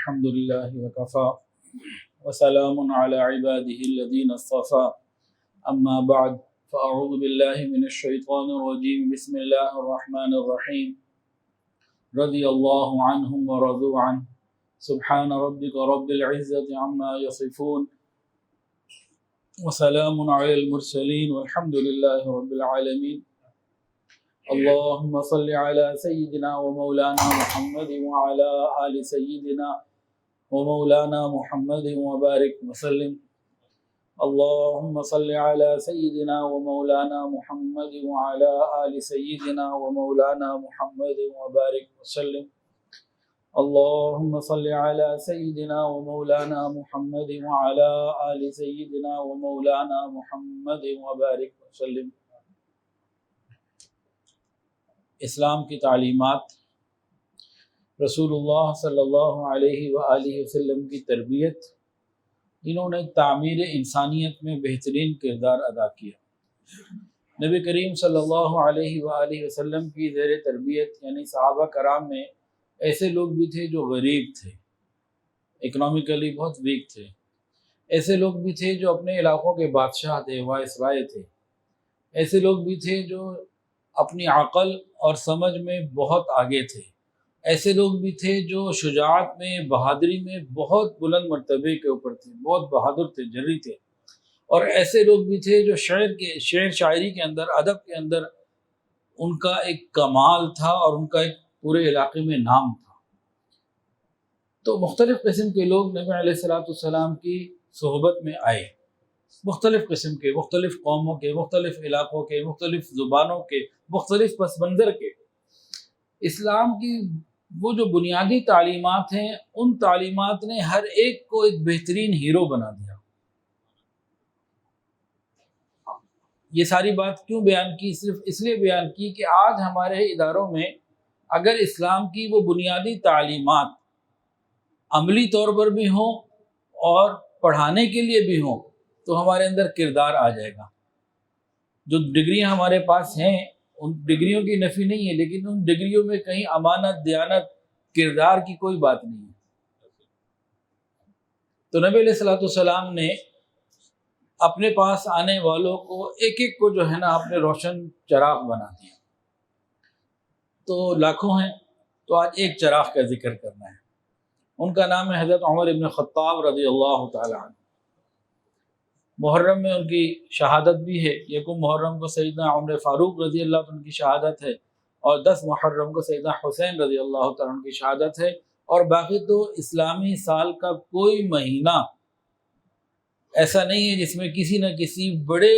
الحمد لله وكفى وسلام على عباده الذين اصطفى أما بعد فأعوذ بالله من الشيطان الرجيم بسم الله الرحمن الرحيم رضي الله عنهم ورضوا عنه سبحان ربك رب العزة عما يصفون وسلام على المرسلين والحمد لله رب العالمين اللهم صل على سيدنا ومولانا محمد وعلى آل سيدنا ومولانا محمد وبارك وسلم اللهم صل على سيدنا ومولانا محمد وعلى آل سيدنا ومولانا محمد وبارك وسلم اللهم صل على سيدنا ومولانا محمد وعلى آل سيدنا ومولانا محمد وبارك وسلم۔ اسلام کی تعلیمات، رسول اللہ صلی اللہ علیہ وآلہ وسلم کی تربیت، انہوں نے تعمیر انسانیت میں بہترین کردار ادا کیا۔ نبی کریم صلی اللہ علیہ وآلہ وسلم کی زیر تربیت یعنی صحابہ کرام میں ایسے لوگ بھی تھے جو غریب تھے، اکنامکلی بہت ویک تھے، ایسے لوگ بھی تھے جو اپنے علاقوں کے بادشاہ تھے، وائسرائے تھے، ایسے لوگ بھی تھے جو اپنی عقل اور سمجھ میں بہت آگے تھے، ایسے لوگ بھی تھے جو شجاعت میں، بہادری میں بہت بلند مرتبے کے اوپر تھے، بہت بہادر تھے، جری تھے، اور ایسے لوگ بھی تھے جو شعر شاعری کے اندر، ادب کے اندر ان کا ایک کمال تھا اور ان کا ایک پورے علاقے میں نام تھا۔ تو مختلف قسم کے لوگ نبی علیہ السلام کی صحبت میں آئے، مختلف قسم کے، مختلف قوموں کے، مختلف علاقوں کے، مختلف زبانوں کے، مختلف پس منظر کے۔ اسلام کی وہ جو بنیادی تعلیمات ہیں، ان تعلیمات نے ہر ایک کو ایک بہترین ہیرو بنا دیا۔ یہ ساری بات کیوں بیان کی؟ صرف اس لیے بیان کی کہ آج ہمارے اداروں میں اگر اسلام کی وہ بنیادی تعلیمات عملی طور پر بھی ہوں اور پڑھانے کے لیے بھی ہوں تو ہمارے اندر کردار آ جائے گا۔ جو ڈگریاں ہمارے پاس ہیں، ان ڈگریوں کی نفی نہیں ہے، لیکن ان ڈگریوں میں کہیں امانت، دیانت، کردار کی کوئی بات نہیں ہے۔ تو نبی علیہ السلام نے اپنے پاس آنے والوں کو ایک ایک کو جو ہے نا اپنے روشن چراغ بنا دیا۔ تو لاکھوں ہیں، تو آج ایک چراغ کا ذکر کرنا ہے۔ ان کا نام ہے حضرت عمر ابن خطاب رضی اللہ تعالی عنہ۔ محرم میں ان کی شہادت بھی ہے، یکم محرم کو سیدنا عمر فاروق رضی اللہ عنہ کی شہادت ہے، اور 10 محرم کو سیدنا حسین رضی اللہ تعالیٰ عنہ کی شہادت ہے، اور باقی تو اسلامی سال کا کوئی مہینہ ایسا نہیں ہے جس میں کسی نہ کسی بڑے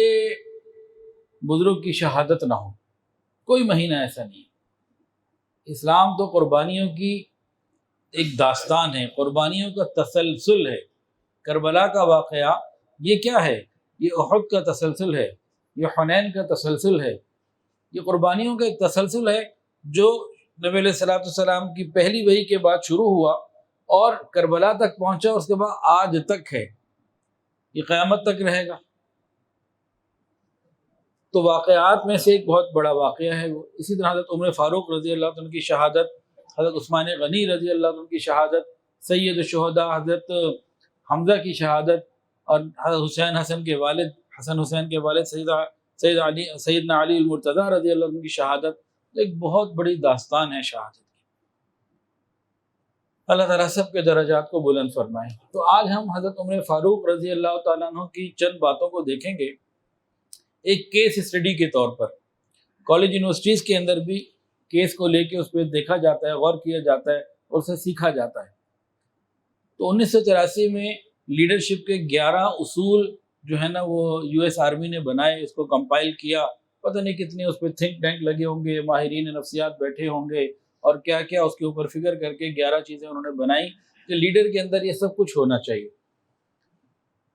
بزرگ کی شہادت نہ ہو، کوئی مہینہ ایسا نہیں ہے۔ اسلام تو قربانیوں کی ایک داستان ہے، قربانیوں کا تسلسل ہے۔ کربلا کا واقعہ یہ کیا ہے؟ یہ احد کا تسلسل ہے، یہ حنین کا تسلسل ہے، یہ قربانیوں کا ایک تسلسل ہے جو نبی علیہ السلام کی پہلی وحی کے بعد شروع ہوا اور کربلا تک پہنچا، اس کے بعد آج تک ہے، یہ قیامت تک رہے گا۔ تو واقعات میں سے ایک بہت بڑا واقعہ ہے وہ۔ اسی طرح حضرت عمر فاروق رضی اللہ عنہ کی شہادت، حضرت عثمان غنی رضی اللہ عنہ کی شہادت، سید الشہداء حضرت حمزہ کی شہادت، اور حضرت حسن حسین کے والد سیدنا علی المرتضیٰ رضی اللہ عنہ کی شہادت، ایک بہت بڑی داستان ہے شہادت کی۔ اللہ تعالیٰ سب کے درجات کو بلند فرمائے۔ تو آج ہم حضرت عمر فاروق رضی اللہ تعالیٰ عنہ کی چند باتوں کو دیکھیں گے ایک کیس اسٹڈی کے طور پر۔ کالج یونیورسٹیز کے اندر بھی کیس کو لے کے اس پہ دیکھا جاتا ہے، غور کیا جاتا ہے اور اسے سیکھا جاتا ہے۔ تو 1983 میں لیڈرشپ کے 11 اصول جو ہے نا وہ US آرمی نے بنائے، اس کو کمپائل کیا۔ پتہ نہیں کتنے اس پہ تھنک ٹینک لگے ہوں گے، ماہرین نفسیات بیٹھے ہوں گے، اور کیا کیا اس کے اوپر فکر کر کے 11 چیزیں انہوں نے بنائی کہ لیڈر کے اندر یہ سب کچھ ہونا چاہیے۔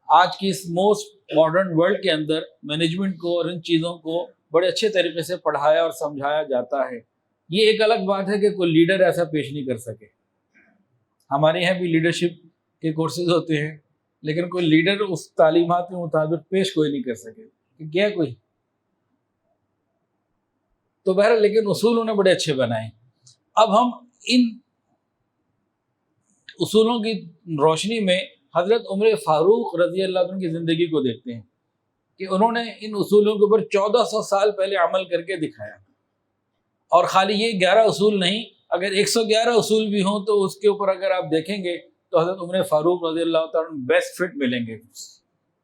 آج کی اس موسٹ ماڈرن ورلڈ کے اندر مینجمنٹ کو اور ان چیزوں کو بڑے اچھے طریقے سے پڑھایا اور سمجھایا جاتا ہے۔ یہ ایک الگ بات ہے کہ کوئی لیڈر ایسا پیش نہیں کر سکے۔ ہمارے یہاں بھی لیڈرشپ کے کورسز ہوتے ہیں، لیکن کوئی لیڈر اس تعلیمات کے مطابق پیش کوئی نہیں کر سکے کہ کیا کوئی۔ تو بہرحال لیکن اصول انہوں نے بڑے اچھے بنائے۔ اب ہم ان اصولوں کی روشنی میں حضرت عمر فاروق رضی اللہ عنہ کی زندگی کو دیکھتے ہیں کہ انہوں نے ان اصولوں کے اوپر 1400 سال پہلے عمل کر کے دکھایا. اور خالی یہ 11 اصول نہیں، اگر 111 اصول بھی ہوں تو اس کے اوپر اگر آپ دیکھیں گے تو حضرت عمر فاروق رضی اللہ تعالیٰ بیسٹ فٹ ملیں گے،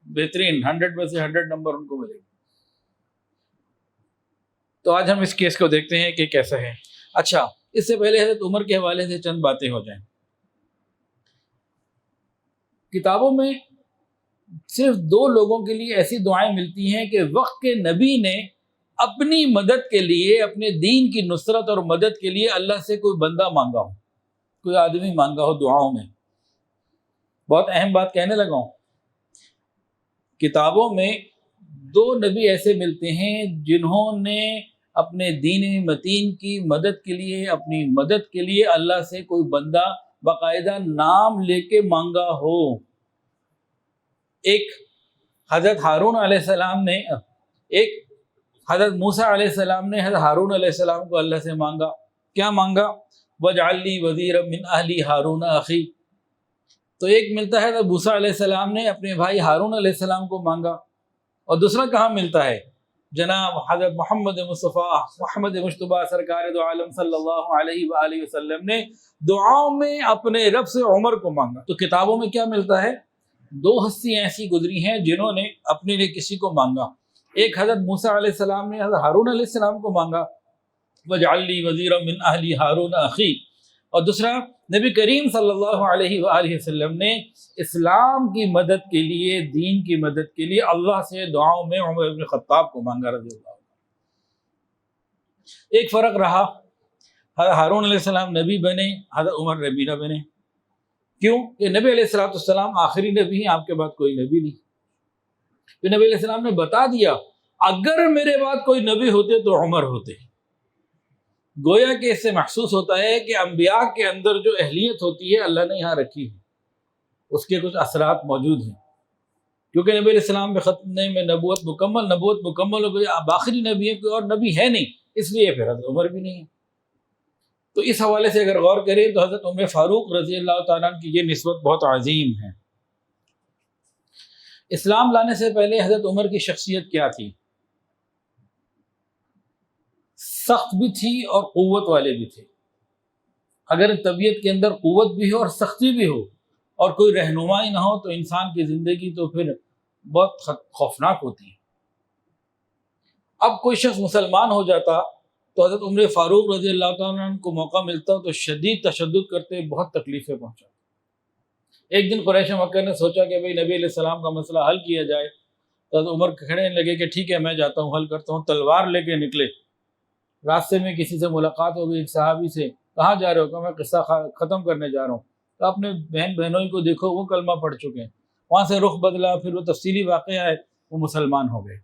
بہترین 100 میں سے 100 نمبر ان کو ملیں گے. تو آج ہم اس کیس کو دیکھتے ہیں کہ کیسا ہے. اچھا، اس سے پہلے حضرت عمر کے حوالے سے چند باتیں ہو جائیں. کتابوں میں صرف 2 لوگوں کے لیے ایسی دعائیں ملتی ہیں کہ وقت کے نبی نے اپنی مدد کے لیے، اپنے دین کی نصرت اور مدد کے لیے اللہ سے کوئی بندہ مانگا ہو، کوئی آدمی مانگا ہو دعاؤں میں. بہت اہم بات کہنے لگا ہوں. کتابوں میں 2 نبی ایسے ملتے ہیں جنہوں نے اپنے دین متین کی مدد کے لیے، اپنی مدد کے لیے اللہ سے کوئی بندہ باقاعدہ نام لے کے مانگا ہو. ایک حضرت ہارون علیہ السلام نے، ایک حضرت موسیٰ علیہ السلام نے حضرت ہارون علیہ السلام کو اللہ سے مانگا. کیا مانگا؟ وَاجْعَلْ لِي وَزِيرًا مِّنْ أَهْلِي هَارُونَ أَخِي. تو ایک ملتا ہے حضرت موسیٰ علیہ السلام نے اپنے بھائی ہارون علیہ السلام کو مانگا. اور دوسرا کہاں ملتا ہے؟ جناب حضرت محمد مصطفیٰ، محمد مجتبیٰ سرکار دو عالم صلی اللہ علیہ وآلہ وسلم نے دعاؤں میں اپنے رب سے عمر کو مانگا. تو کتابوں میں کیا ملتا ہے؟ 2 ہستیاں ایسی گزری ہیں جنہوں نے اپنے لیے کسی کو مانگا. ایک حضرت موسیٰ علیہ السلام نے حضرت ہارون علیہ السلام کو مانگا، وَاجْعَلْ لِي وَزِيرًا مِّنْ أَهْلِي هَارُونَ أَخِي. اور دوسرا نبی کریم صلی اللہ علیہ وآلہ وسلم نے اسلام کی مدد کے لیے، دین کی مدد کے لیے اللہ سے دعاؤں میں عمر بن خطاب کو مانگا رضی اللہ عنہ. ایک فرق رہا، حضرت ہارون علیہ السلام نبی بنے، حضرت عمر نبی نہ بنے. کیوں؟ کہ نبی علیہ السلام آخری نبی ہیں، آپ کے بعد کوئی نبی نہیں. تو نبی علیہ السلام نے بتا دیا اگر میرے بعد کوئی نبی ہوتے تو عمر ہوتے. گویا کہ اس سے محسوس ہوتا ہے کہ انبیاء کے اندر جو اہلیت ہوتی ہے اللہ نے یہاں رکھی ہے، اس کے کچھ اثرات موجود ہیں. کیونکہ نبی علیہ السلام میں ختنے میں نبوت مکمل ہو گئی، اب آخری نبی ہے، کوئی اور نبی ہے نہیں، اس لیے پھر حضرت عمر بھی نہیں ہے. تو اس حوالے سے اگر غور کریں تو حضرت عمر فاروق رضی اللہ تعالیٰ عنہ کی یہ نسبت بہت عظیم ہے. اسلام لانے سے پہلے حضرت عمر کی شخصیت کیا تھی؟ سخت بھی تھی اور قوت والے بھی تھے. اگر طبیعت کے اندر قوت بھی ہو اور سختی بھی ہو اور کوئی رہنمائی نہ ہو تو انسان کی زندگی تو پھر بہت خوفناک ہوتی ہے. اب کوئی شخص مسلمان ہو جاتا تو حضرت عمر فاروق رضی اللہ تعالیٰ عنہ کو موقع ملتا تو شدید تشدد کرتے، بہت تکلیفیں پہنچاتے. ایک دن قریش مکہ نے سوچا کہ بھئی نبی علیہ السلام کا مسئلہ حل کیا جائے. تو حضرت عمر کھڑے لگے کہ ٹھیک ہے میں جاتا ہوں، حل کرتا ہوں. تلوار لے کے نکلے. راستے میں کسی سے ملاقات ہو گئی، ایک صحابی سے. کہاں جا رہے ہو؟ کہ میں قصہ ختم کرنے جا رہا ہوں. تو اپنے بہنوں کو دیکھو وہ کلمہ پڑھ چکے ہیں. وہاں سے رخ بدلا، پھر وہ تفصیلی واقعہ ہے، وہ مسلمان ہو گئے.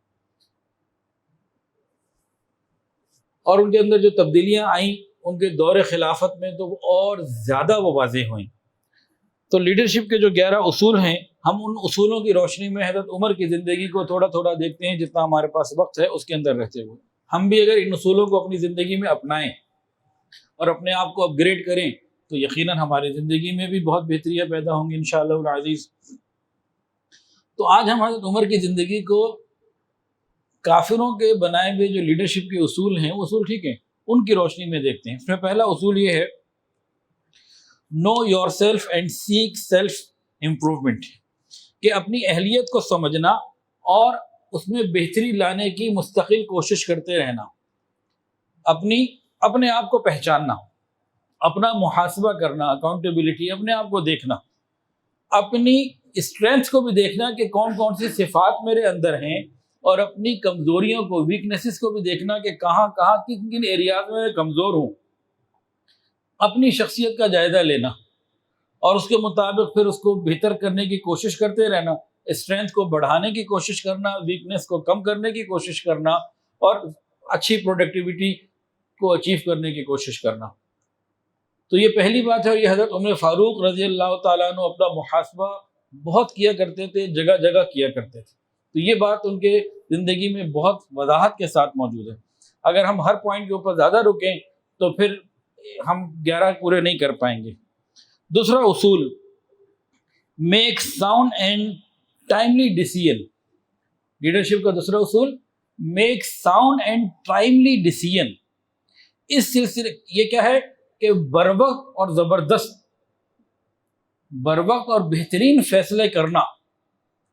اور ان کے اندر جو تبدیلیاں آئیں ان کے دور خلافت میں تو اور زیادہ وہ واضح ہوئیں. تو لیڈرشپ کے جو 11 اصول ہیں، ہم ان اصولوں کی روشنی میں حضرت عمر کی زندگی کو تھوڑا تھوڑا دیکھتے ہیں جتنا ہمارے پاس وقت ہے اس کے اندر رہتے ہوئے. ہم بھی اگر ان اصولوں کو اپنی زندگی میں اپنائیں اور اپنے آپ کو اپ گریڈ کریں تو یقیناً ہماری زندگی میں بھی بہت بہتریاں پیدا ہوں گی انشاءاللہ العزیز. تو آج ہم حضرت عمر کی زندگی کو کافروں کے بنائے ہوئے جو لیڈرشپ کے اصول ہیں، اصول ٹھیک ہیں، ان کی روشنی میں دیکھتے ہیں. اس میں پہلا اصول یہ ہے، know yourself and seek self improvement, کہ اپنی اہلیت کو سمجھنا اور اس میں بہتری لانے کی مستقل کوشش کرتے رہنا. اپنے آپ کو پہچاننا، اپنا محاسبہ کرنا، اکاؤنٹیبلٹی، اپنے آپ کو دیکھنا، اپنی اسٹرینتھ کو بھی دیکھنا کہ کون کون سی صفات میرے اندر ہیں، اور اپنی کمزوریوں کو، ویکنیسز کو بھی دیکھنا کہ کہاں کہاں کن کن ایریاز میں کمزور ہوں. اپنی شخصیت کا جائزہ لینا اور اس کے مطابق پھر اس کو بہتر کرنے کی کوشش کرتے رہنا. اسٹرینتھ کو بڑھانے کی کوشش کرنا، ویکنیس کو کم کرنے کی کوشش کرنا، اور اچھی پروڈکٹیوٹی کو اچیو کرنے کی کوشش کرنا. تو یہ پہلی بات ہے. اور یہ حضرت عمر فاروق رضی اللہ تعالیٰ عنہ اپنا محاسبہ بہت کیا کرتے تھے، جگہ جگہ کیا کرتے تھے. تو یہ بات ان کے زندگی میں بہت وضاحت کے ساتھ موجود ہے. اگر ہم ہر پوائنٹ کے اوپر زیادہ رکیں تو پھر ہم 11 پورے نہیں کر پائیں گے. دوسرا اصول، make sound and timely decision. Leadership کا دوسرا اصول، make sound and timely decision. اس سلسلے یہ کیا ہے کہ بروقت اور زبردست، بروقت اور بہترین فیصلے کرنا.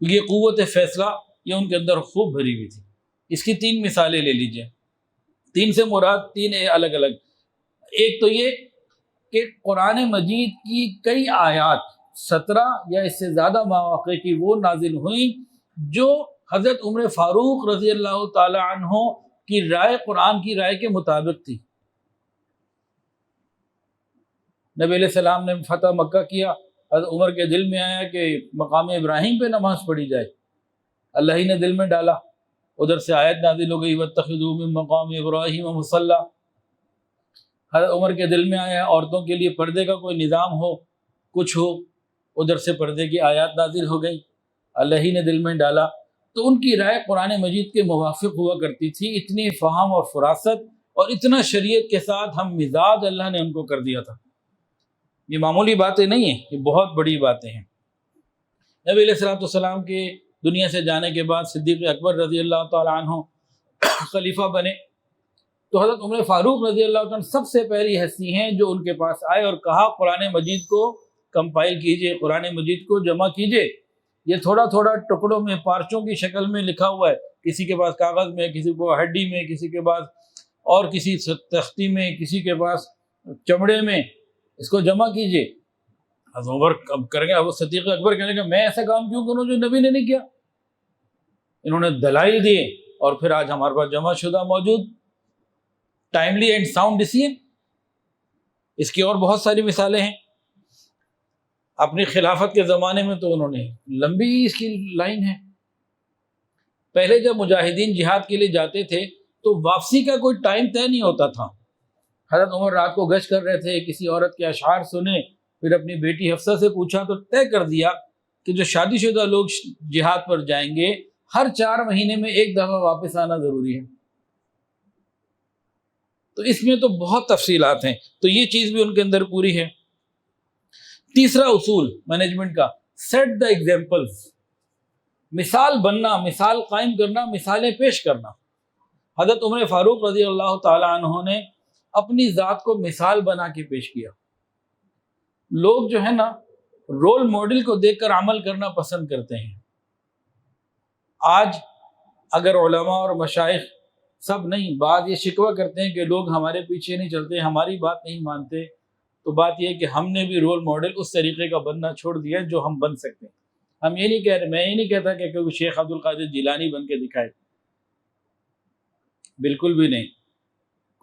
یہ قوت فیصلہ یہ ان کے اندر خوب بھری ہوئی تھی. اس کی 3 مثالیں لے لیجئے. 3 سے مراد 3 الگ الگ. ایک تو یہ کہ قرآن مجید کی کئی آیات 17 یا اس سے زیادہ مواقع کی وہ نازل ہوئیں جو حضرت عمر فاروق رضی اللہ تعالی عنہ کی رائے، قرآن کی رائے کے مطابق تھی. نبی علیہ السلام نے فتح مکہ کیا، حضرت عمر کے دل میں آیا کہ مقام ابراہیم پہ نماز پڑھی جائے. اللہ ہی نے دل میں ڈالا، ادھر سے آیت نازل ہو گئی وَاتَّخِذُوا مِن مَّقَامِ إِبْرَاهِيمَ مُصَلًّى. حضرت عمر کے دل میں آیا عورتوں کے لیے پردے کا کوئی نظام ہو، کچھ ہو، ادھر سے پردے کی آیات نازل ہو گئی، اللہ ہی نے دل میں ڈالا. تو ان کی رائے قرآن مجید کے موافق ہوا کرتی تھی. اتنی فہم اور فراست اور اتنا شریعت کے ساتھ ہم مزاج اللہ نے ان کو کر دیا تھا. یہ معمولی باتیں نہیں ہیں، یہ بہت بڑی باتیں ہیں. نبی علیہ السلام کے دنیا سے جانے کے بعد صدیق اکبر رضی اللہ تعالیٰ عنہ خلیفہ بنے، تو حضرت عمر فاروق رضی اللہ عنہ سب سے پہلی ہستی ہیں جو ان کے پاس آئے اور کہا قرآن مجید کو کمپائل کیجئے، قرآن مجید کو جمع کیجئے. یہ تھوڑا تھوڑا ٹکڑوں میں، پارچوں کی شکل میں لکھا ہوا ہے، کسی کے پاس کاغذ میں، کسی کو ہڈی میں، کسی کے پاس اور کسی تختی میں، کسی کے پاس چمڑے میں. اس کو جمع کیجئے. حضرت عمر اب کریں گے، اب صدیق اکبر کہنے کہ میں ایسا کام کیوں کروں جو نبی نے نہیں کیا. انہوں نے دلائل دیے اور پھر آج ہمارے پاس جمع شدہ موجود ٹائملی اینڈ ساؤنڈ ڈیسیژن. اس کی اور بہت ساری مثالیں ہیں. اپنی خلافت کے زمانے میں تو انہوں نے لمبی اس کی لائن ہے. پہلے جب مجاہدین جہاد کے لیے جاتے تھے تو واپسی کا کوئی ٹائم طے نہیں ہوتا تھا. حضرت عمر رات کو گشت کر رہے تھے، کسی عورت کے اشعار سنے، پھر اپنی بیٹی حفصہ سے پوچھا تو طے کر دیا کہ جو شادی شدہ لوگ جہاد پر جائیں گے ہر 4 مہینے میں ایک دفعہ واپس آنا ضروری ہے. تو اس میں تو بہت تفصیلات ہیں، تو یہ چیز بھی ان کے اندر پوری ہے. تیسرا اصول مینجمنٹ کا، سیٹ دا ایگزامپلز. مثال بننا، مثال قائم کرنا، مثالیں پیش کرنا. حضرت عمر فاروق رضی اللہ تعالی عنہ نے اپنی ذات کو مثال بنا کے پیش کیا. لوگ جو ہے نا رول ماڈل کو دیکھ کر عمل کرنا پسند کرتے ہیں. آج اگر علماء اور مشائخ سب نہیں، بعض یہ شکوہ کرتے ہیں کہ لوگ ہمارے پیچھے نہیں چلتے، ہماری بات نہیں مانتے، تو بات یہ ہے کہ ہم نے بھی رول ماڈل اس طریقے کا بننا چھوڑ دیا جو ہم بن سکتے ہیں. ہم یہ نہیں کہہ رہے، میں یہ نہیں کہتا کہ کوئی شیخ عبد القادر جیلانی بن کے دکھائے، بالکل بھی نہیں.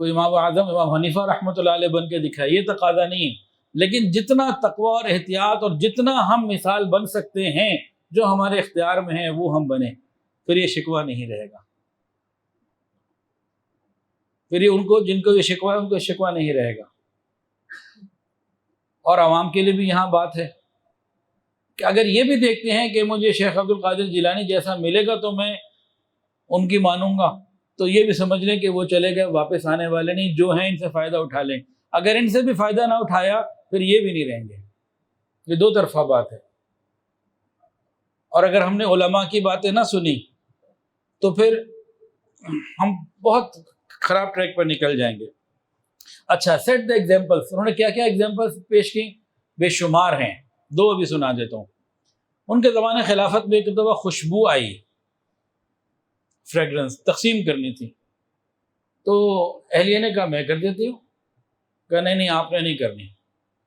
کوئی امام اعظم امام حنیفہ رحمۃ اللہ علیہ بن کے دکھائے، یہ تقاضا نہیں ہے. لیکن جتنا تقوی اور احتیاط اور جتنا ہم مثال بن سکتے ہیں جو ہمارے اختیار میں ہیں وہ ہم بنیں، پھر یہ شکوہ نہیں رہے گا. پھر یہ ان کو جن کو یہ شکوہ ہے ان کو شکوہ نہیں رہے گا. اور عوام کے لیے بھی یہاں بات ہے کہ اگر یہ بھی دیکھتے ہیں کہ مجھے شیخ عبد القادر جیلانی جیسا ملے گا تو میں ان کی مانوں گا، تو یہ بھی سمجھ لیں کہ وہ چلے گئے، واپس آنے والے نہیں. جو ہیں ان سے فائدہ اٹھا لیں. اگر ان سے بھی فائدہ نہ اٹھایا پھر یہ بھی نہیں رہیں گے. یہ 2 طرفہ بات ہے. اور اگر ہم نے علماء کی باتیں نہ سنی تو پھر ہم بہت خراب ٹریک پر نکل جائیں گے. اچھا، سیٹ دا ایگزامپلس. انہوں نے کیا کیا ایگزامپلس پیش کی؟ بے شمار ہیں. 2 ابھی سنا دیتا ہوں. ان کے زمانے خلافت میں ایک دفعہ خوشبو آئی، فریگرنس تقسیم کرنی تھی. تو اہلیہ نے کہا میں کر دیتی ہوں. کہا نہیں آپ نے نہیں کرنی.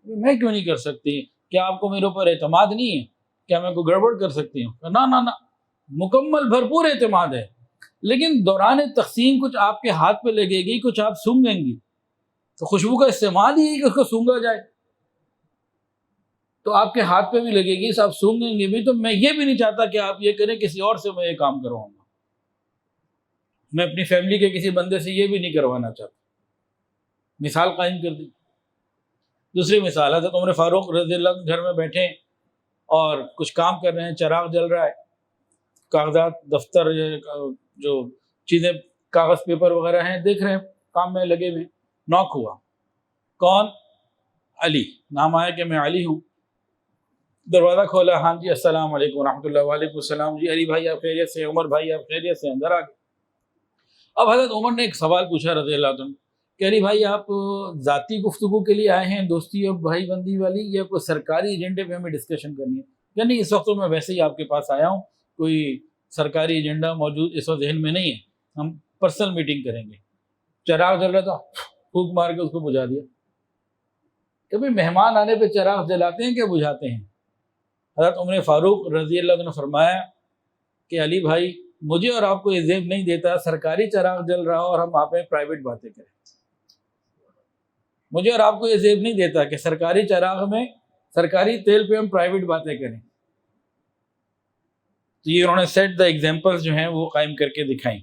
میں کیوں نہیں کر سکتی؟ کیا آپ کو میرے اوپر اعتماد نہیں ہے؟ کیا میں کوئی گڑبڑ کر سکتی ہوں؟ کہا نہ، مکمل بھرپور اعتماد ہے، لیکن دوران تقسیم کچھ آپ کے ہاتھ پہ لگے گی، کچھ آپ سونگیں گی. تو خوشبو کا استعمال ہی ہے کہ اس کو سونگا جائے. تو آپ کے ہاتھ پہ بھی لگے گی، آپ سونگیں گے بھی. تو میں یہ بھی نہیں چاہتا کہ آپ یہ کریں کسی اور سے میں یہ کام کرواؤں گا. میں اپنی فیملی کے کسی بندے سے یہ بھی نہیں کروانا چاہتا. مثال قائم کر دی. دوسری مثال، حضرت عمر فاروق رضی اللہ عنہ گھر میں بیٹھے اور کچھ کام کر رہے ہیں، چراغ جل رہا ہے، کاغذات دفتر جو چیزیں کاغذ پیپر وغیرہ ہیں دیکھ رہے ہیں، کام میں لگے ہوئے. ناک ہوا. کون؟ علی، نام آیا کہ میں علی ہوں. دروازہ کھولا، ہاں جی السلام علیکم ورحمۃ اللہ. وعلیکم السلام. جی علی بھائی آپ خیریت سے؟ عمر بھائی آپ خیریت سے؟ اندر آ گئے. اب حضرت عمر نے ایک سوال پوچھا رضی اللہ عنہ کہ علی بھائی آپ ذاتی گفتگو کے لیے آئے ہیں، دوستی اور بھائی بندی والی، یا کوئی سرکاری ایجنڈے پہ ہمیں ڈسکشن کرنی ہے؟ کہ نہیں اس وقت تو میں ویسے ہی آپ کے پاس آیا ہوں، کوئی سرکاری ایجنڈا موجود اس وقت ذہن میں نہیں ہے، ہم پرسنل میٹنگ کریں گے. چراغ جل رہا تھا، پھونک مار کے اس کو بجھا دیا. کبھی مہمان آنے پہ چراغ جلاتے ہیں کہ بجھاتے ہیں؟ حضرت عمر فاروق رضی اللہ عنہ نے فرمایا کہ علی بھائی مجھے اور آپ کو یہ زیب نہیں دیتا سرکاری چراغ جل رہا ہو اور ہم آپ میں پرائیویٹ باتیں کریں. مجھے اور آپ کو یہ زیب نہیں دیتا کہ سرکاری چراغ میں، سرکاری تیل پہ ہم پرائیویٹ باتیں کریں. تو یہ انہوں نے سیٹ دا ایگزامپلز جو ہیں وہ قائم کر کے دکھائیں،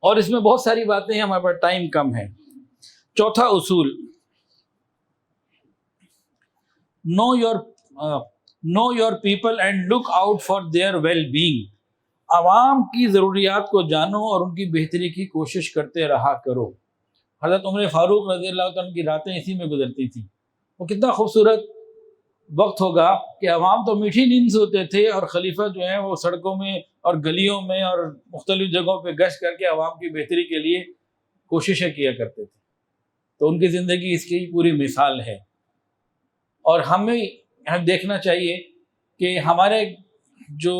اور اس میں بہت ساری باتیں ہیں، ہمارے پاس ٹائم کم ہے. چوتھا اصول، know your people and look out for their well being. عوام کی ضروریات کو جانو اور ان کی بہتری کی کوشش کرتے رہا کرو. حضرت عمر فاروق رضی اللہ عنہ کی راتیں اسی میں گزرتی تھیں. وہ کتنا خوبصورت وقت ہوگا کہ عوام تو میٹھی نیند سوتے تھے اور خلیفہ جو ہیں وہ سڑکوں میں اور گلیوں میں اور مختلف جگہوں پہ گشت کر کے عوام کی بہتری کے لیے کوششیں کیا کرتے تھے. تو ان کی زندگی اس کی پوری مثال ہے. اور ہمیں دیکھنا چاہیے کہ ہمارے جو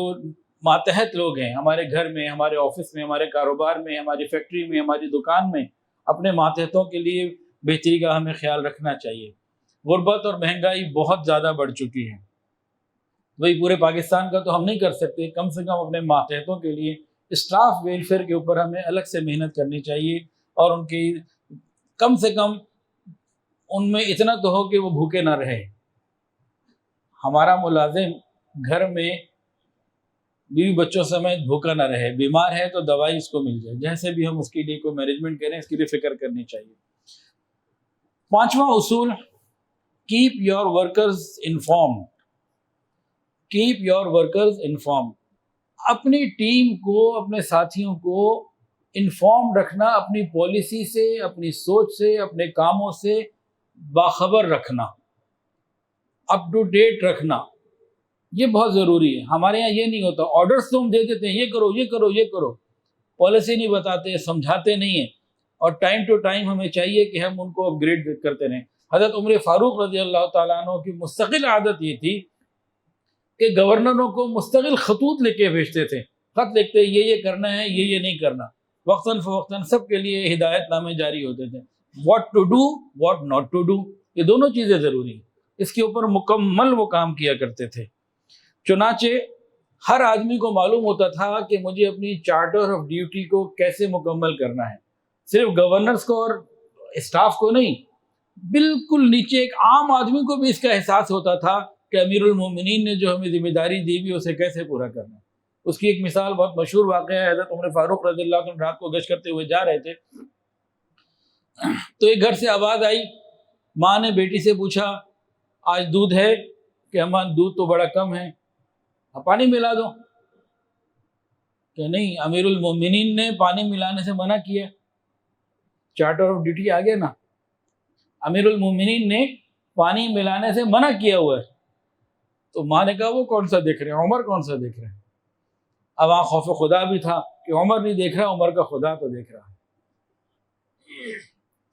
ماتحت لوگ ہیں، ہمارے گھر میں، ہمارے آفس میں، ہمارے کاروبار میں، ہماری فیکٹری میں، ہماری دکان میں، اپنے ماتحتوں کے لیے بہتری کا ہمیں خیال رکھنا چاہیے. غربت اور مہنگائی بہت زیادہ بڑھ چکی ہے. وہی پورے پاکستان کا تو ہم نہیں کر سکتے، کم سے کم اپنے ماتحتوں کے لیے اسٹاف ویلفیئر کے اوپر ہمیں الگ سے محنت کرنی چاہیے، اور ان کی کم سے کم ان میں اتنا تو ہو کہ وہ بھوکے نہ رہے. ہمارا ملازم گھر میں بیوی بچوں سمیت بھوکا نہ رہے، بیمار ہے تو دوائی اس کو مل جائے، جیسے بھی ہم اس کے لیے کوئی مینجمنٹ کریں اس کے لیے فکر کرنی چاہیے. پانچواں اصول، keep your workers informed. Keep your workers informed. اپنی ٹیم کو، اپنے ساتھیوں کو انفارم رکھنا، اپنی پالیسی سے، اپنی سوچ سے، اپنے کاموں سے باخبر رکھنا، اپ ٹو ڈیٹ رکھنا، یہ بہت ضروری ہے. ہمارے یہاں یہ نہیں ہوتا، آرڈرز تو ہم دے دیتے ہیں، یہ کرو یہ کرو یہ کرو، پالیسی نہیں بتاتے، سمجھاتے نہیں ہیں. اور ٹائم ٹو ٹائم ہمیں چاہیے کہ ہم ان کو اپ گریڈ کرتے رہیں. حضرت عمر فاروق رضی اللہ تعالیٰ عنہ کی مستقل عادت یہ تھی کہ گورنروں کو مستقل خطوط لکھ کے بھیجتے تھے. خط لکھتے یہ کرنا ہے، یہ نہیں کرنا. وقتاً فوقتاً سب کے لیے ہدایت نامے جاری ہوتے تھے، what to do, what not to do. یہ دونوں چیزیں ضروری ہیں، اس کے اوپر مکمل وہ کام کیا کرتے تھے. چنانچہ ہر آدمی کو معلوم ہوتا تھا کہ مجھے اپنی چارٹر آف ڈیوٹی کو کیسے مکمل کرنا ہے. صرف گورنرز کو اور اسٹاف کو نہیں، بالکل نیچے ایک عام آدمی کو بھی اس کا احساس ہوتا تھا کہ امیر المومنین نے جو ہمیں ذمہ داری دی ہوئی اسے کیسے پورا کرنا ہے. اس کی ایک مثال بہت مشہور واقعہ ہے. حضرت عمر فاروق رضی اللہ عنہ رات کو گشت کرتے ہوئے جا رہے تھے تو ایک گھر سے آواز آئی. ماں نے بیٹی سے پوچھا آج دودھ ہے؟ کہ اماں دودھ تو بڑا کم ہے، پانی ملا دو. کہ نہیں، امیر المومنین نے پانی ملانے سے منع کیا. چارٹر آف ڈیوٹی آ گیا نا، امیر المومنین نے پانی ملانے سے منع کیا ہوا ہے. تو ماں نے کہا وہ کون سا دیکھ رہے ہیں، عمر کون سا دیکھ رہے ہیں. اب وہاں خوف خدا بھی تھا کہ عمر نہیں دیکھ رہا، عمر کا خدا تو دیکھ رہا ہے.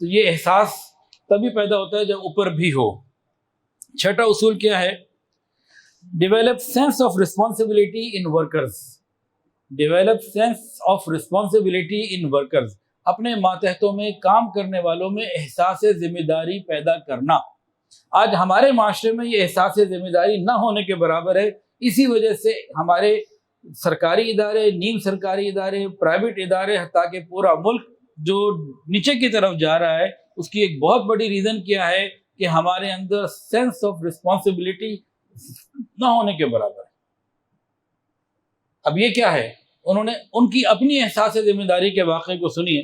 تو یہ احساس تبھی پیدا ہوتا ہے جب اوپر بھی ہو. چھٹا اصول کیا ہے؟ Develop sense of responsibility in workers. Develop sense of responsibility in workers. اپنے ماتحتوں میں کام کرنے والوں میں احساس ذمہ داری پیدا کرنا. آج ہمارے معاشرے میں یہ احساس ذمہ داری نہ ہونے کے برابر ہے. اسی وجہ سے ہمارے سرکاری ادارے، نیم سرکاری ادارے، پرائیویٹ ادارے، حتیٰ کہ پورا ملک جو نیچے کی طرف جا رہا ہے، اس کی ایک بہت بڑی ریزن کیا ہے کہ ہمارے اندر سینس آف رسپانسبلٹی نہ ہونے کے برابر ہے. اب یہ کیا ہے؟ انہوں نے ان کی اپنی احساس ذمہ داری کے واقعے کو سنیے.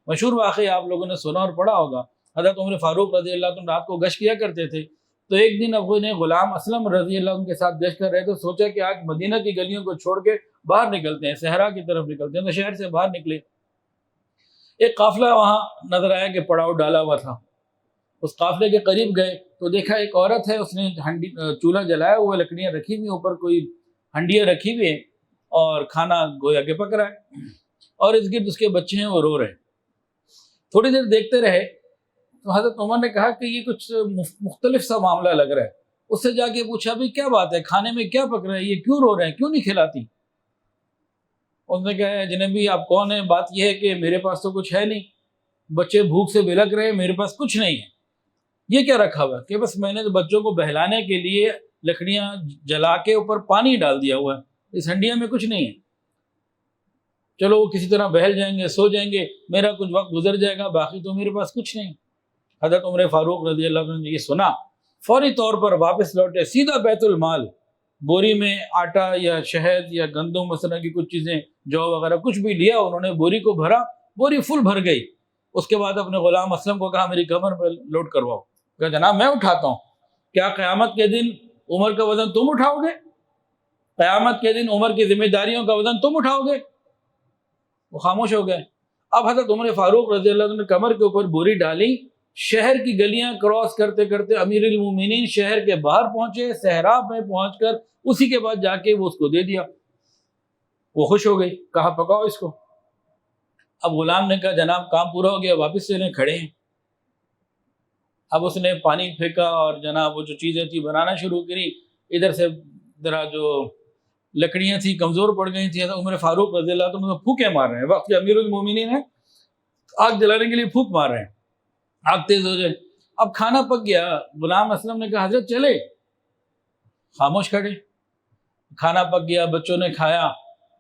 مشہور واقعہ آپ لوگوں نے سنا اور پڑھا ہوگا. حضرت عمر فاروق رضی اللہ عنہ رات کو گشت کیا کرتے تھے. تو ایک دن ابو نے غلام اسلم رضی اللہ عنہ کے ساتھ گشت کر رہے تھے. سوچا کہ آج مدینہ کی گلیوں کو چھوڑ کے باہر نکلتے ہیں، صحرا کی طرف نکلتے ہیں. تو شہر سے باہر نکلے. ایک قافلہ وہاں نظر آیا کہ پڑاؤ ڈالا ہوا تھا. اس قافلے کے قریب گئے تو دیکھا ایک عورت ہے، اس نے چولہا جلایا ہوا، لکڑیاں رکھی ہوئی، اوپر کوئی ہنڈیاں رکھی ہوئی ہیں اور کھانا گویا کہ پک رہا ہے، اور اس گرد اس کے بچے ہیں، وہ رو رہے ہیں۔ تھوڑی دیر دیکھتے رہے تو حضرت عمر نے کہا کہ یہ کچھ مختلف سا معاملہ لگ رہا ہے۔ اس سے جا کے پوچھا بھی کیا بات ہے، کھانے میں کیا پک رہا ہے، یہ کیوں رو رہے ہیں، کیوں نہیں کھلاتی؟ اس نے کہا جنابی آپ کون ہیں؟ بات یہ ہے کہ میرے پاس تو کچھ ہے نہیں، بچے بھوک سے بلک رہے ہیں، میرے پاس کچھ نہیں ہے۔ یہ کیا رکھا ہوا ہے؟ کہ بس میں نے بچوں کو بہلانے کے لیے لکڑیاں جلا کے اوپر پانی ڈال دیا ہوا ہے، اس ہنڈیا میں کچھ نہیں ہے، چلو وہ کسی طرح بہل جائیں گے، سو جائیں گے، میرا کچھ وقت گزر جائے گا، باقی تو میرے پاس کچھ نہیں۔ حضرت عمر فاروق رضی اللہ عنہ نے یہ سنا، فوری طور پر واپس لوٹے، سیدھا بیت المال، بوری میں آٹا یا شہد یا گندم مثلا کی کچھ چیزیں، جو وغیرہ کچھ بھی لیا، انہوں نے بوری کو بھرا، بوری فل بھر گئی۔ اس کے بعد اپنے غلام اسلم کو کہا میری کمر پہ لوڈ کرواؤ۔ کہا جناب میں اٹھاتا ہوں۔ کیا قیامت کے دن عمر کا وزن تم اٹھاؤ گے؟ قیامت کے دن عمر کی ذمہ داریوں کا وزن تم اٹھاؤ گے؟ وہ خاموش ہو گئے۔ اب حضرت عمر فاروق رضی اللہ عنہ نے کمر کے اوپر بوری ڈالی، شہر کی گلیاں کراس کرتے کرتے امیر المومنین شہر کے باہر پہنچے، صحرا میں پہنچ کر اسی کے بعد جا کے وہ اس کو دے دیا۔ وہ خوش ہو گئی، کہا پکاؤ اس کو۔ اب غلام نے کہا جناب کام پورا ہو گیا، واپس سے کھڑے ہیں۔ اب اس نے پانی پھینکا اور جناب وہ جو چیزیں تھی بنانا شروع کری، ادھر سے ذرا جو لکڑیاں تھیں کمزور پڑ گئی تھیں، عمر فاروق رضی اللہ عنہ پھونکے مار رہے ہیں، وقت امیر المومنین ہیں، آگ جلانے کے لیے پھونک مار رہے ہیں، آگ تیز ہو جائے۔ اب کھانا پک گیا، غلام اسلم نے کہا حضرت چلے، خاموش کھڑے۔ کھانا پک گیا، بچوں نے کھایا،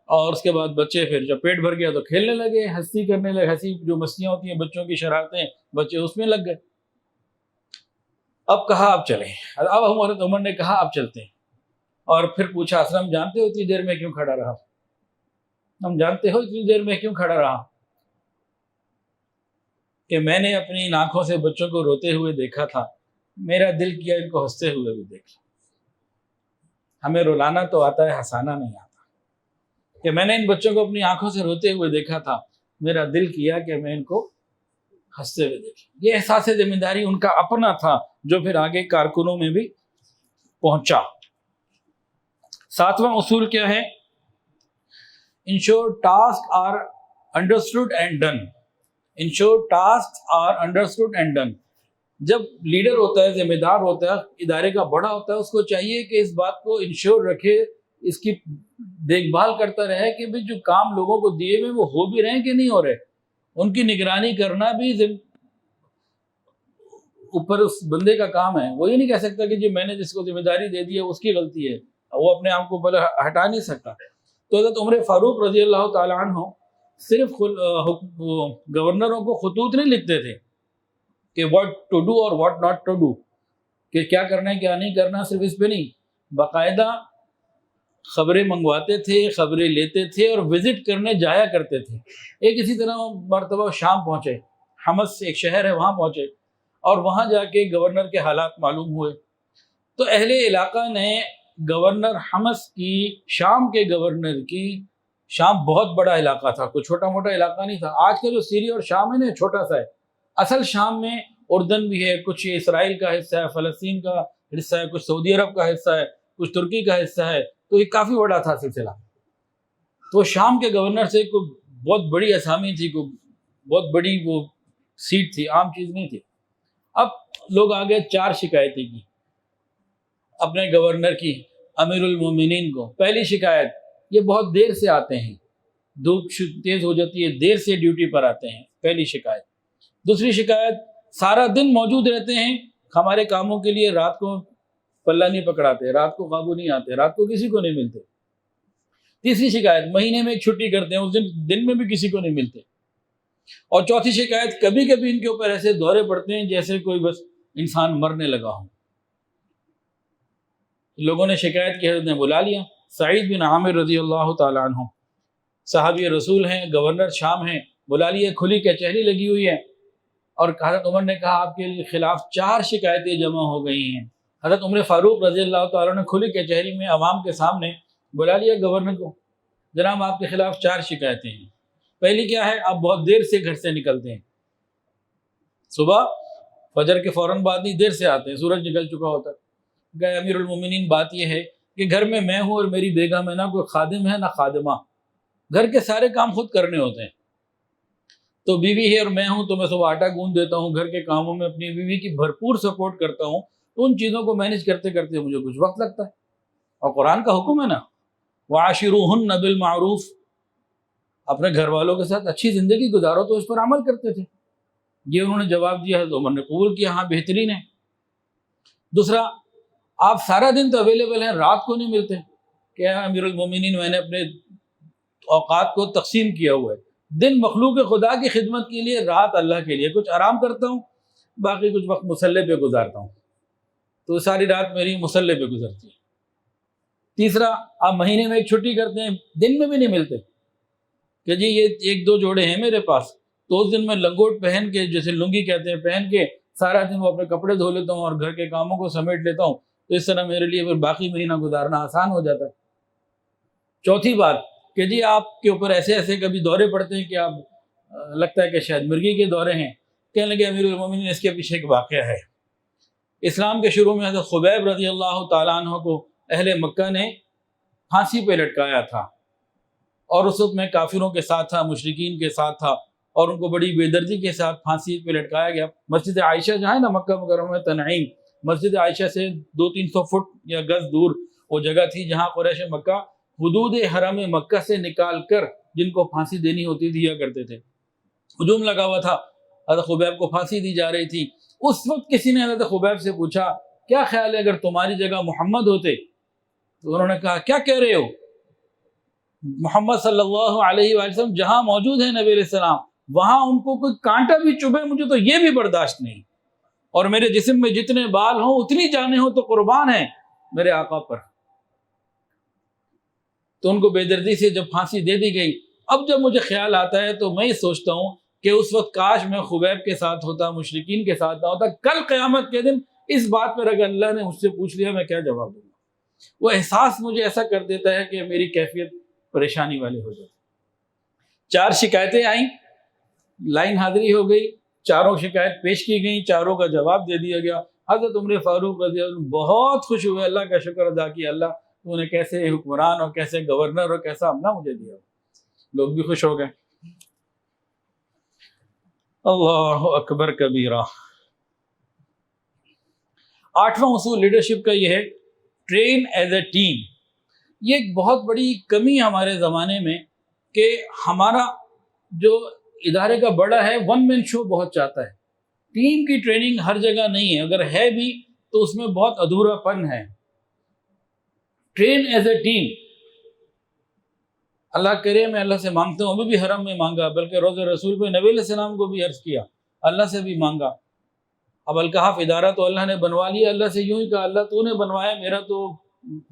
اور اس کے بعد بچے پھر جب پیٹ بھر گیا تو کھیلنے لگے، ہستی کرنے لگے، ہنسی جو مستیاں ہوتی ہیں بچوں کی شرارتیں، بچے اس میں لگ گئے۔ اب کہا اب چلیں، اب حضرت عمر نے کہا اب چلتے ہیں، اور پھر پوچھا اسلم جانتے ہو اتنی دیر میں کیوں کھڑا رہا؟ ہم جانتے ہو اتنی دیر میں کیوں کھڑا رہا؟ کہ میں نے اپنی آنکھوں سے بچوں کو روتے ہوئے دیکھا تھا، میرا دل کیا ان کو ہنستے ہوئے بھی دیکھا۔ ہمیں رلانا تو آتا ہے، ہنسانا نہیں آتا۔ کہ میں نے ان بچوں کو اپنی آنکھوں سے روتے ہوئے دیکھا تھا، میرا دل کیا کہ میں ان کو ہنستے ہوئے دیکھا۔ یہ احساس ذمہ داری ان کا اپنا تھا، جو پھر آگے کارکنوں میں بھی پہنچا۔ ساتواں اصول کیا ہے؟ Ensure task are understood and done. Ensure task are understood and done. جب لیڈر ہوتا ہے، ذمہ دار ہوتا ہے، ادارے کا بڑا ہوتا ہے، اس کو چاہیے کہ اس بات کو انشور رکھے، اس کی دیکھ بھال کرتا رہے کہ بھی جو کام لوگوں کو دیے ہوئے وہ ہو بھی رہے ہیں کہ نہیں ہو رہے، ان کی نگرانی کرنا بھی اوپر اس بندے کا کام ہے۔ وہ یہ نہیں کہہ سکتا کہ جی میں نے جس کو ذمہ داری دے دی ہے اس کی غلطی ہے، وہ اپنے آپ کو بھلے ہٹا نہیں سکتا۔ تو حضرت عمر فاروق رضی اللہ تعالیٰ عنہ صرف گورنروں کو خطوط نہیں لکھتے تھے کہ واٹ ٹو ڈو اور واٹ ناٹ ٹو ڈو، کہ کیا کرنا ہے کیا نہیں کرنا، صرف اس پہ نہیں، باقاعدہ خبریں منگواتے تھے، خبریں لیتے تھے اور وزٹ کرنے جایا کرتے تھے۔ ایک اسی طرح مرتبہ شام پہنچے، حمص ایک شہر ہے وہاں پہنچے، اور وہاں جا کے گورنر کے حالات معلوم ہوئے۔ تو اہل علاقہ نے گورنر حمص کی، شام کے گورنر کی، شام بہت بڑا علاقہ تھا، کوئی چھوٹا موٹا علاقہ نہیں تھا۔ آج کا جو سیریا اور شام ہے نا چھوٹا سا ہے، اصل شام میں اردن بھی ہے، کچھ اسرائیل کا حصہ ہے، فلسطین کا حصہ ہے، کچھ سعودی عرب کا حصہ ہے، کچھ ترکی کا حصہ ہے، تو یہ کافی بڑا تھا سلسلہ۔ تو شام کے گورنر سے کوئی بہت بڑی اسامی تھی، کوئی بہت بڑی وہ سیٹ تھی، عام چیز نہیں تھی۔ اب لوگ آگے 4 شکایتیں کی اپنے گورنر کی، امیر المومنین کو۔ پہلی شکایت، یہ بہت دیر سے آتے ہیں، دھوپ تیز ہو جاتی ہے، دیر سے ڈیوٹی پر آتے ہیں، پہلی شکایت۔ دوسری شکایت، سارا دن موجود رہتے ہیں، ہمارے کاموں کے لیے رات کو پلہ نہیں پکڑاتے، رات کو قابو نہیں آتے، رات کو کسی کو نہیں ملتے۔ تیسری شکایت، مہینے میں ایک چھٹی کرتے ہیں، اس دن میں بھی کسی کو نہیں ملتے۔ اور چوتھی شکایت، کبھی کبھی ان کے اوپر ایسے دورے پڑتے ہیں جیسے کوئی بس انسان مرنے لگا ہو۔ لوگوں نے شکایت کی، حضرت نے بلا لیا۔ سعید بن عامر رضی اللہ تعالیٰ عنہ صحابی رسول ہیں، گورنر شام ہیں، بلا لیے، کھلی کچہری لگی ہوئی ہے، اور حضرت عمر نے کہا آپ کے خلاف 4 شکایتیں جمع ہو گئی ہیں۔ حضرت عمر فاروق رضی اللہ تعالیٰ نے کھلی کچہری میں عوام کے سامنے بلا لیا گورنر کو، جناب آپ کے خلاف 4 شکایتیں ہیں۔ پہلی کیا ہے؟ آپ بہت دیر سے گھر سے نکلتے ہیں، صبح فجر کے فوراً بعد نہیں، دیر سے آتے ہیں، سورج نکل چکا ہوتا ہے۔ کہ امیر المومنین بات یہ ہے کہ گھر میں ہوں اور میری بیگم ہے، نہ کوئی خادم ہے نہ خادمہ، گھر کے سارے کام خود کرنے ہوتے ہیں۔ تو بیوی ہے اور میں ہوں تو میں صبح آٹا گوندھ دیتا ہوں، گھر کے کاموں میں اپنی بیوی کی بھرپور سپورٹ کرتا ہوں، تو ان چیزوں کو مینیج کرتے کرتے مجھے کچھ وقت لگتا ہے۔ اور قرآن کا حکم ہے نا، وَعَاشِرُوهُنَّ بِالْمَعْرُوفِ، اپنے گھر والوں کے ساتھ اچھی زندگی گزارو، تو اس پر عمل کرتے تھے۔ یہ انہوں نے جواب دیا، حضرت عمر نے قبول کیا، ہاں بہترین ہے۔ دوسرا، آپ سارا دن تو اویلیبل ہیں، رات کو نہیں ملتے کہ امیر المومنین میں نے اپنے اوقات کو تقسیم کیا ہوا ہے، دن مخلوق خدا کی خدمت کے لیے، رات اللہ کے لیے، کچھ آرام کرتا ہوں، باقی کچھ وقت مصلی پہ گزارتا ہوں، تو ساری رات میری مصلی پہ گزرتی ہے۔ تیسرا، آپ مہینے میں ایک چھٹی کرتے ہیں، دن میں بھی نہیں ملتے کہ جی یہ ایک دو جوڑے ہیں میرے پاس، تو اس دن میں لنگوٹ پہن کے، جیسے لنگی کہتے ہیں، پہن کے سارا دن وہ اپنے کپڑے دھو لیتا ہوں اور گھر کے کاموں کو سمیٹ لیتا ہوں، تو اس طرح میرے لیے پھر باقی مہینہ گزارنا آسان ہو جاتا ہے۔ چوتھی بات کہ جی آپ کے اوپر ایسے ایسے کبھی دورے پڑتے ہیں کہ آپ لگتا ہے کہ شاید مرغی کے دورے ہیں، کہنے لگے امیر المومنین اس کے پیچھے ایک واقعہ ہے۔ اسلام کے شروع میں حضرت خبیب رضی اللہ تعالیٰ عنہ کو اہل مکہ نے پھانسی پہ لٹکایا تھا، اور اس وقت میں کافروں کے ساتھ تھا، مشرکین کے ساتھ تھا، اور ان کو بڑی بے دردی کے ساتھ پھانسی پہ لٹکایا گیا۔ مسجد عائشہ جہاں ہے نا مکہ مکرمہ میں تنعیم، مسجد عائشہ سے 200-300 فٹ یا گز دور وہ جگہ تھی جہاں قریش مکہ حدود حرم مکہ سے نکال کر جن کو پھانسی دینی ہوتی دیا کرتے تھے۔ ہجوم لگا ہوا تھا، حضرت خبیب کو پھانسی دی جا رہی تھی۔ اس وقت کسی نے حضرت خبیب سے پوچھا، کیا خیال ہے اگر تمہاری جگہ محمد ہوتے؟ تو انہوں نے کہا، کیا کہہ رہے ہو؟ محمد صلی اللہ علیہ وآلہ وسلم جہاں موجود ہیں نبی علیہ السلام، وہاں ان کو کوئی کانٹا بھی چبھے مجھے تو یہ بھی برداشت نہیں، اور میرے جسم میں جتنے بال ہوں اتنی جانیں ہوں تو قربان ہیں میرے آقا پر۔ تو ان کو بے دردی سے جب پھانسی دے دی گئی، اب جب مجھے خیال آتا ہے تو میں یہ سوچتا ہوں کہ اس وقت کاش میں خبیب کے ساتھ ہوتا، مشرکین کے ساتھ نہ ہوتا، کل قیامت کے دن اس بات پر اگر اللہ نے مجھ سے پوچھ لیا میں کیا جواب دوں گا؟ وہ احساس مجھے ایسا کر دیتا ہے کہ میری کیفیت پریشانی والی ہو جاتی۔ 4 شکایتیں آئیں، لائن حاضری ہو گئی، چاروں شکایت پیش کی گئیں، چاروں کا جواب دے دیا گیا۔ حضرت عمر فاروق رضی اللہ عنہ بہت خوش ہوئے، اللہ کا شکر ادا کیا، اللہ تو نے کیسے حکمران اور کیسے گورنر اور کیسا عملہ مجھے دیا۔ لوگ بھی خوش ہو گئے۔ اللہ اکبر کبیرہ۔ 8واں اصول لیڈرشپ کا یہ ہے، ٹرین ایز اے ٹیم۔ یہ ایک بہت بڑی کمی ہمارے زمانے میں کہ ہمارا جو ادارے کا بڑا ہے ون مین شو بہت چاہتا ہے، ٹیم کی ٹریننگ ہر جگہ نہیں ہے، اگر ہے بھی تو اس میں بہت ادھورا پن ہے۔ ٹرین ایز اے ٹیم، اللہ کرے میں اللہ سے مانگتا ہوں، ابھی بھی حرم میں مانگا، بلکہ روضہ رسول پہ نبی علیہ السلام کو بھی عرض کیا، اللہ سے بھی مانگا۔ اب الکحف ادارہ تو اللہ نے بنوا لیا، اللہ سے یوں ہی کہا، اللہ تو نے بنوایا،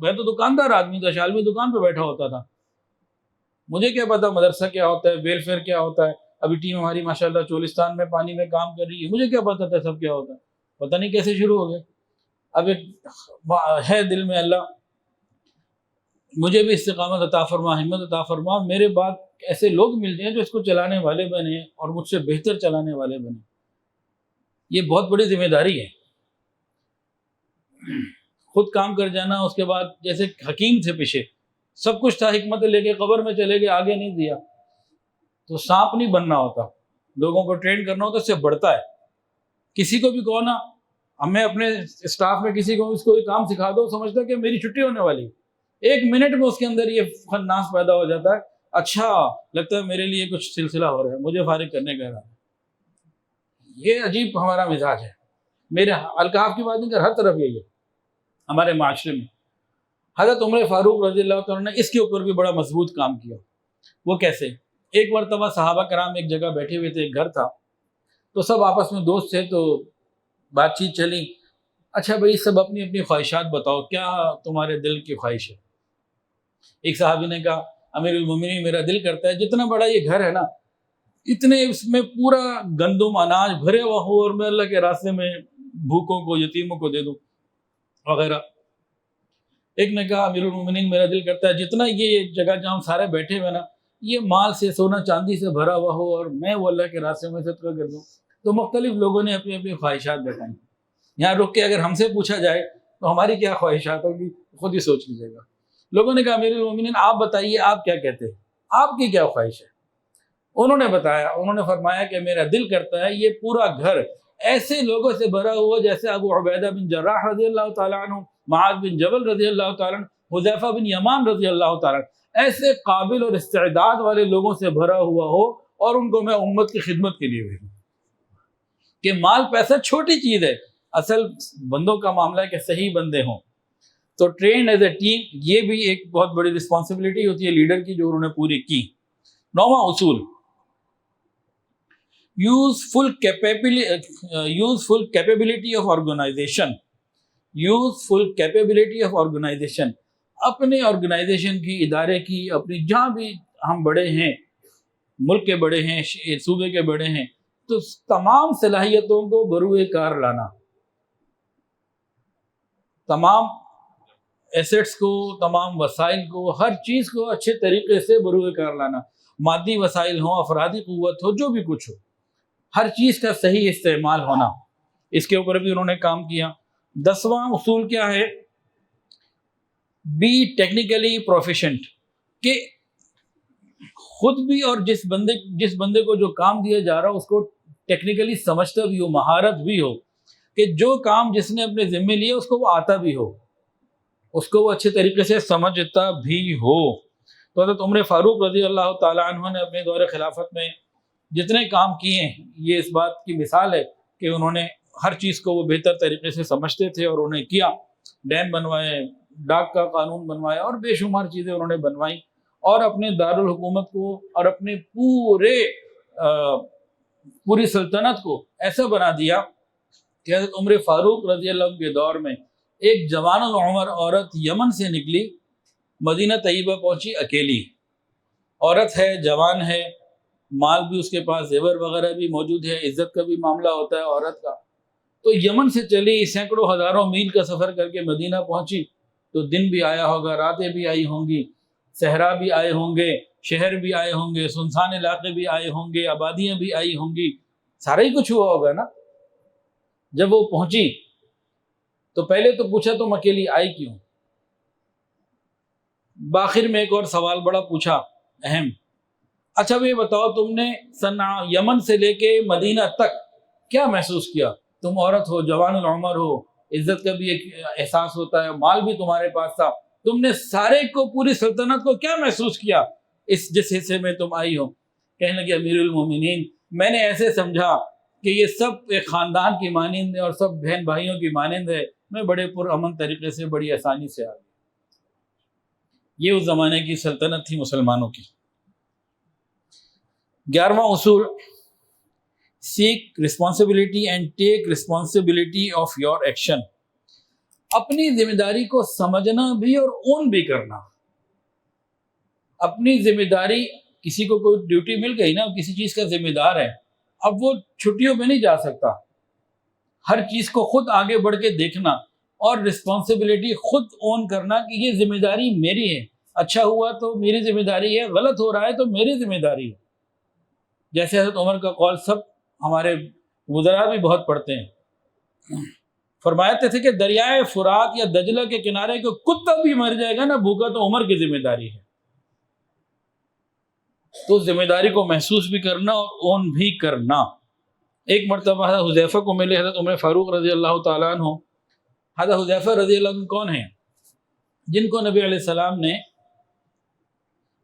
میں تو دکاندار آدمی تھا، شالمی دکان پہ بیٹھا ہوتا تھا، مجھے کیا پتا مدرسہ کیا ہوتا ہے، ویلفیئر کیا ہوتا ہے۔ ابھی ٹیم ہماری ماشاءاللہ چولستان میں پانی میں کام کر رہی ہے، مجھے کیا پتا تھا سب کیا ہوتا ہے، پتہ نہیں کیسے شروع ہو گئے۔ اب ایک ہے دل میں، اللہ مجھے بھی استقامت عطا فرما، ہمت عطا فرما، میرے بعد ایسے لوگ مل جائیں جو اس کو چلانے والے بنے اور مجھ سے بہتر چلانے والے بنے۔ یہ بہت بڑی ذمہ داری ہے، خود کام کر جانا، اس کے بعد جیسے حکیم تھے پیچھے سب کچھ تھا، حکمت لے کے قبر میں چلے گئے، آگے نہیں دیا، تو سانپ نہیں بننا ہوتا، لوگوں کو ٹرین کرنا ہوتا، اس سے بڑھتا ہے۔ کسی کو بھی کہو نا، ہمیں اپنے اسٹاف میں کسی کو اس کو یہ کام سکھا دو، سمجھتا کہ میری چھٹی ہونے والی، 1 منٹ میں اس کے اندر یہ خناس پیدا ہو جاتا ہے، اچھا لگتا ہے میرے لیے کچھ سلسلہ ہو رہا ہے، مجھے فارغ کرنے کا ہے۔ یہ عجیب ہمارا مزاج ہے، میرے الکحف کی بات نہیں کر، ہر طرف یہی ہے ہمارے معاشرے میں۔ حضرت عمر فاروق رضی اللہ تعالیٰ نے اس کے اوپر بھی بڑا مضبوط کام کیا۔ وہ کیسے؟ ایک مرتبہ صحابہ کرام ایک جگہ بیٹھے ہوئے تھے، ایک گھر تھا، تو سب آپس میں دوست تھے، تو بات چیت چلی، اچھا بھائی سب اپنی اپنی خواہشات بتاؤ، کیا تمہارے دل کی خواہش ہے؟ ایک صحابی نے کہا، امیر المومنین میرا دل کرتا ہے جتنا بڑا یہ گھر ہے نا، اتنے اس میں پورا گندم اناج بھرے ہوا ہو اور میں اللہ کے راستے میں بھوکوں کو یتیموں کو دے دوں وغیرہ۔ ایک نے کہا، امیر المومنین میرا دل کرتا ہے جتنا یہ جگہ جہاں ہم سارے بیٹھے ہوئے نا، یہ مال سے سونا چاندی سے بھرا ہوا ہو اور میں وہ اللہ کے راستے میں صدقہ کر دوں۔ تو مختلف لوگوں نے اپنی اپنی خواہشات بتائیں. یہاں رک کے اگر ہم سے پوچھا جائے تو ہماری کیا خواہشات ہوگی خود ہی سوچ لیجیے گا. لوگوں نے کہا امیر المومنین آپ بتائیے آپ کیا کہتے ہیں, آپ کی کیا خواہش ہے؟ انہوں نے بتایا, انہوں نے فرمایا کہ میرا دل کرتا ہے یہ پورا گھر ایسے لوگوں سے بھرا ہوا جیسے ابو عبیدہ بن جراح رضی اللہ تعالیٰ عنہ, معاذ بن جبل رضی اللہ تعالیٰ عنہ, حذیفہ بن یمان رضی اللہ تعالیٰ عنہ, ایسے قابل اور استعداد والے لوگوں سے بھرا ہوا ہو, اور ان کو میں امت کی خدمت کے لیے بھیجوں. کہ مال پیسہ چھوٹی چیز ہے, اصل بندوں کا معاملہ ہے کہ صحیح بندے ہوں. تو ٹرین ایز اے ٹیم, یہ بھی ایک بہت بڑی رسپانسبلٹی ہوتی ہے لیڈر کی جو انہوں نے پوری کی. 9واں اصول, useful capability of organization. Useful capability of organization, اپنے آرگنائزیشن کی, ادارے کی, اپنی جہاں بھی ہم بڑے ہیں, ملک کے بڑے ہیں, صوبے کے بڑے ہیں, تو تمام صلاحیتوں کو بروئے کار لانا, تمام ایسٹس کو, تمام وسائل کو, ہر چیز کو اچھے طریقے سے بروئے کار لانا. مادی وسائل ہوں, افرادی قوت ہو, جو بھی کچھ ہو, ہر چیز کا صحیح استعمال ہونا. اس کے اوپر بھی انہوں نے کام کیا. 10واں اصول کیا ہے؟ بی ٹیکنیکلی پروفیشنٹ, کہ خود بھی اور جس بندے کو جو کام دیا جا رہا ہو اس کو ٹیکنیکلی سمجھتا بھی ہو, مہارت بھی ہو, کہ جو کام جس نے اپنے ذمے لیا اس کو وہ آتا بھی ہو, اس کو وہ اچھے طریقے سے سمجھتا بھی ہو. تو حضرت عمر فاروق رضی اللہ تعالیٰ عنہ نے اپنے دور خلافت میں جتنے کام کیے ہیں, یہ اس بات کی مثال ہے کہ انہوں نے ہر چیز کو وہ بہتر طریقے سے سمجھتے تھے اور انہیں کیا. ڈیم بنوائے, ڈاک کا قانون بنوایا, اور بے شمار چیزیں انہوں نے بنوائیں, اور اپنے دارالحکومت کو اور اپنے پوری سلطنت کو ایسا بنا دیا کہ حضرت عمر فاروق رضی اللہ عنہ کے دور میں ایک جوان العمر عورت یمن سے نکلی, مدینہ طیبہ پہنچی اکیلی. عورت ہے, جوان ہے, مال بھی اس کے پاس, زیور وغیرہ بھی موجود ہے, عزت کا بھی معاملہ ہوتا ہے عورت کا. تو یمن سے چلی, سینکڑوں ہزاروں میل کا سفر کر کے مدینہ پہنچی. تو دن بھی آیا ہوگا, راتیں بھی آئی ہوں گی, صحرا بھی آئے ہوں گے, شہر بھی آئے ہوں گے, سنسان علاقے بھی آئے ہوں گے, آبادیاں بھی آئی ہوں گی, سارا ہی کچھ ہوا ہوگا نا. جب وہ پہنچی تو پہلے تو پوچھا تم اکیلی آئی کیوں. باخر میں ایک اور سوال بڑا پوچھا اہم, اچھا وہ یہ بتاؤ تم نے یمن سے لے کے مدینہ تک کیا محسوس کیا؟ تم عورت ہو, جوان العمر ہو, عزت کا بھی ایک احساس ہوتا ہے, مال بھی تمہارے پاس تھا, تم نے سارے کو, پوری سلطنت کو کیا محسوس کیا جس حصے میں تم آئی ہو؟ کہنے لگے امیر المومنین میں نے ایسے سمجھا کہ یہ سب ایک خاندان کی مانند ہے اور سب بہن بھائیوں کی مانند ہے, میں بڑے پرامن طریقے سے بڑی آسانی سے آ گئی. یہ اس زمانے کی سلطنت تھی مسلمانوں کی. 11واں اصول, seek responsibility and take responsibility of your action. اپنی ذمہ داری کو سمجھنا بھی اور اون بھی کرنا. اپنی ذمہ داری, کسی کو کوئی ڈیوٹی مل گئی نا, کسی چیز کا ذمہ دار ہے, اب وہ چھٹیوں پہ نہیں جا سکتا. ہر چیز کو خود آگے بڑھ کے دیکھنا اور رسپانسبلٹی خود اون کرنا کہ یہ ذمہ داری میری ہے, اچھا ہوا تو میری ذمہ داری ہے, غلط ہو رہا ہے تو میری ذمہ داری ہے. جیسے حضرت عمر کا قول سب ہمارے وزراء بھی بہت پڑھتے ہیں, فرماتے تھے کہ دریائے فرات یا دجلہ کے کنارے کو کتا بھی مر جائے گا نا بھوکا تو عمر کی ذمہ داری ہے. تو ذمہ داری کو محسوس بھی کرنا اور اون بھی کرنا. ایک مرتبہ حضرت حذیفہ کو ملے حضرت عمر فاروق رضی اللہ تعالیٰ عنہ. حضرت حذیفہ رضی اللہ عنہ کون ہیں؟ جن کو نبی علیہ السلام نے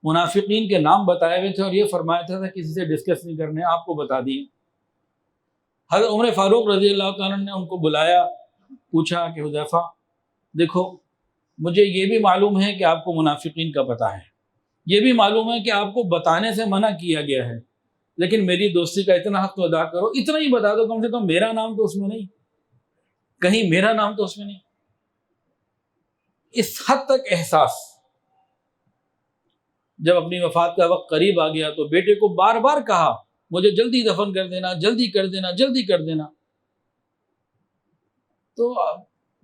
منافقین کے نام بتائے ہوئے تھے اور یہ فرمایا تھا کسی سے ڈسکس نہیں کرنے, آپ کو بتا دیے. حضرت عمر فاروق رضی اللہ تعالیٰ نے ان کو بلایا, پوچھا کہ حذیفہ دیکھو مجھے یہ بھی معلوم ہے کہ آپ کو منافقین کا پتہ ہے, یہ بھی معلوم ہے کہ آپ کو بتانے سے منع کیا گیا ہے, لیکن میری دوستی کا اتنا حق تو ادا کرو, اتنا ہی بتا دو کم سے کم میرا نام تو اس میں نہیں, کہیں میرا نام تو اس میں نہیں. اس حد تک احساس. جب اپنی وفات کا وقت قریب آ گیا تو بیٹے کو بار بار کہا مجھے جلدی دفن کر دینا, جلدی کر دینا, جلدی کر دینا. تو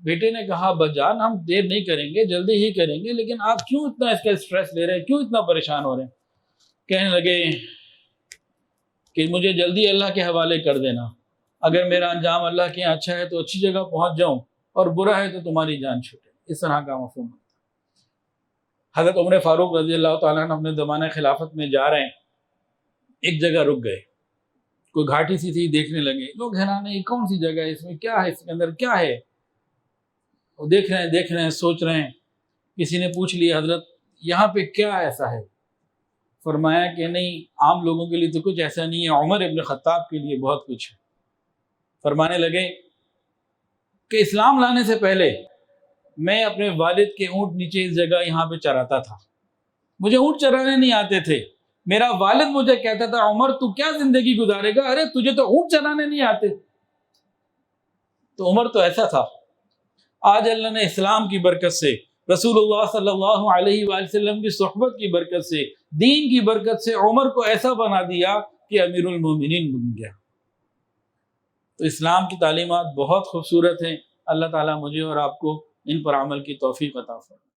بیٹے نے کہا بجان ہم دیر نہیں کریں گے, جلدی ہی کریں گے, لیکن آپ کیوں اتنا اس کا اسٹریس لے رہے ہیں, کیوں اتنا پریشان ہو رہے ہیں؟ کہنے لگے کہ مجھے جلدی اللہ کے حوالے کر دینا. اگر میرا انجام اللہ کے یہاں اچھا ہے تو اچھی جگہ پہنچ جاؤں، اور برا ہے تو تمہاری جان چھوٹے، اس طرح کا مفہوم ہے۔ حضرت عمر فاروق رضی اللہ تعالیٰ عنہ اپنے زمانہ خلافت میں جا رہے ہیں، ایک جگہ رک گئے، کوئی گھاٹی سی تھی، دیکھنے لگے، لوگ حیران ہیں یہ کون سی جگہ ہے، اس میں کیا ہے، اس کے اندر کیا ہے؟ وہ دیکھ رہے ہیں سوچ رہے ہیں۔ کسی نے پوچھ لیا حضرت یہاں پہ کیا ایسا ہے؟ فرمایا کہ نہیں، عام لوگوں کے لیے تو کچھ ایسا نہیں ہے، عمر ابن خطاب کے لیے بہت کچھ ہے۔ فرمانے لگے کہ اسلام لانے سے پہلے میں اپنے والد کے اونٹ نیچے اس جگہ یہاں پہ چراتا تھا، مجھے اونٹ چرانے نہیں آتے تھے، میرا والد مجھے کہتا تھا عمر تو کیا زندگی گزارے گا، ارے تجھے تو اونٹ چرانے نہیں آتے۔ تو عمر تو ایسا تھا۔ آج اللہ نے اسلام کی برکت سے، رسول اللہ صلی اللہ علیہ وآلہ وسلم کی صحبت کی برکت سے، دین کی برکت سے عمر کو ایسا بنا دیا کہ امیر المومنین بن گیا۔ تو اسلام کی تعلیمات بہت خوبصورت ہیں، اللہ تعالیٰ مجھے اور آپ کو ان پر عمل کی توفیق عطا فرمائے۔